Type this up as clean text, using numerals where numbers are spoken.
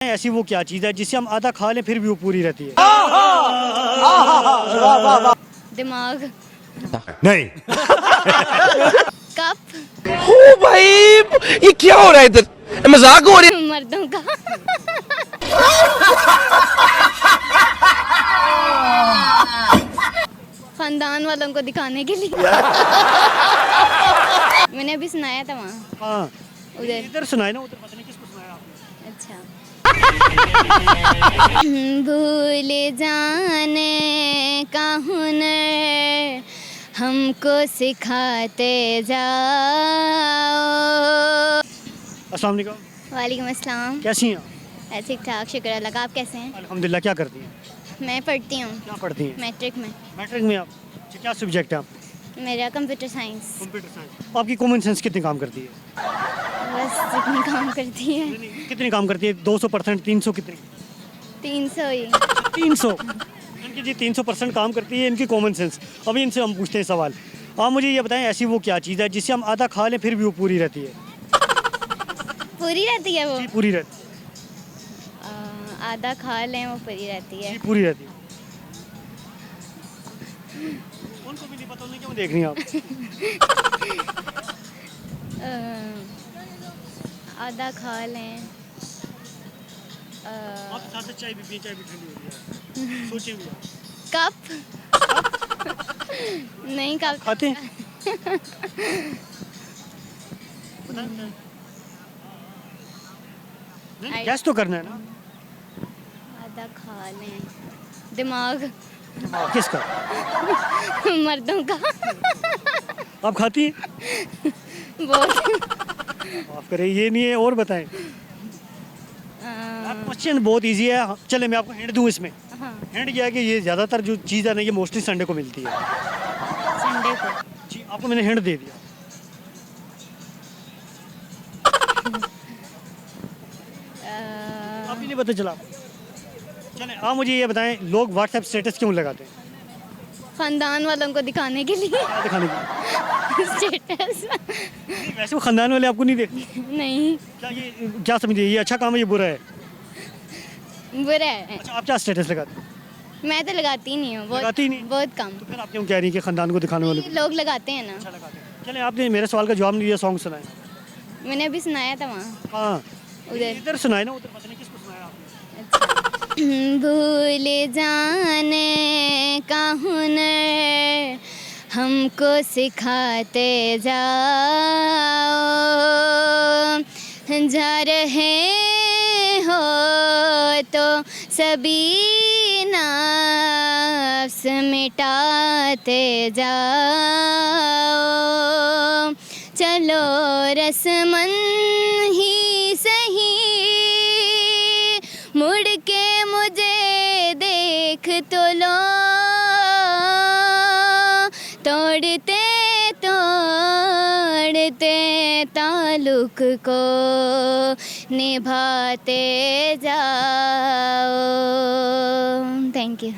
ऐसी वो क्या चीज़ है जिसे हम आधा खा लें फिर भी वो पूरी रहती है? दिमाग। नहीं। कप। ओ भाई, ये क्या हो रहा है इधर? मजाक हो रही है? मर्दों का। खानदान वालों को दिखाने के लिए। मैंने अभी सुनाया था वहाँ हाँ, उधर। इधर सुनाए ना, उधर पता नहीं किसको सुनाया आपने। अच्छा। भूल जाने का हुनर हमको सिखाते जाओ। अस्सलाम वालेकुम। वालेकुम अस्सलाम। कैसी हैं आप? ठीक ठाक, शुक्र अल्लाह का। आप कैसे हैं? अल्हम्दुलिल्लाह। क्या करती हैं? मैं पढ़ती हूँ क्या पढ़ती हैं? मैट्रिक में। मैट्रिक में आप? अच्छा, क्या सब्जेक्ट है आप? मेरा कंप्यूटर साइंस। Computer science. आपकी कॉमन सेंस कितनी काम करती है? बस जितनी काम करती है। कितनी काम करती है? 200%, 300 कितनी? 300 ही। 300। इनकी जी 300% काम करती है इनकी कॉमन सेंस। अभी इनसे हम पूछते हैं सवाल। आप मुझे ये बताएं, ऐसी वो क्या चीज़ है जिसे हम आधा खा लें फिर भी वो पूरी रहती है? पूरी रहती है वो। जी पूरी रहती है। आधा खा लें वो पूरी रहती है। जी पूरी रहती है। उनको भी नहीं पता, उन्हें क्यों देख रही हैं आप? आधा खा लें। आप साथ साथ चाय भी पिए, चाय भी ठंडी हो रही है। सोचिए भी आप। कप। नहीं कप। खाते हैं? नहीं, गैस तो करना है ना। आधा खा लें। दिमाग। किसका? मर्दों का। आप खाती हैं? बहुत। माफ करें, ये नहीं है, और बताएं। क्वेश्चन बहुत इजी है। चले मैं आपको हिंट दूं इसमें। हाँ। हिंट ये है कि ये ज़्यादातर जो चीज़ है ना, ये मोस्टली संडे को मिलती है। संडे को। जी आपको मैंने हिंट दे दिया। आप ही नहीं पता चला? चले आप मुझे ये बताएं, लोग व्हाट्सएप स्टेटस क्यों लगाते हैं? खानदान वालों को दिखाने के लिए। क्या दिखाने के स्टेटस। लिए? वैसे वो खानदान वाले आपको नहीं देखते? नहीं। क्या ये क्या समझिए, ये अच्छा काम है, ये बुरा है? बुरा है। अच्छा, आप क्या स्टेटस लगाते हैं? मैं तो लगाती नहीं हूँ। लगाती नहीं? बहुत कम। तो फिर आप क्यों कह रही हैं कि खानदान को दिखाने वाले को? लोग लगाते हैं ना। अच्छा लगाते हैं। चले आपने मेरे सवाल का जवाब नहीं दिया, सॉन्ग सुनाए। मैंने अभी सुनाया था वहाँ हाँ उधर। इधर सुनाए ना, उधर पता नहीं किसको सुनाया आपने। अच्छा। भूल जाने का हुनर हमको सिखाते जाओ। जा रहे हो तो सभी नफ्स मिटाते जाओ। चलो रस्मन ही सही मुड़ के मुझे देख तो लो। तोड़ते तोड़ते ताल्लुक को निभाते जाओ। Thank you.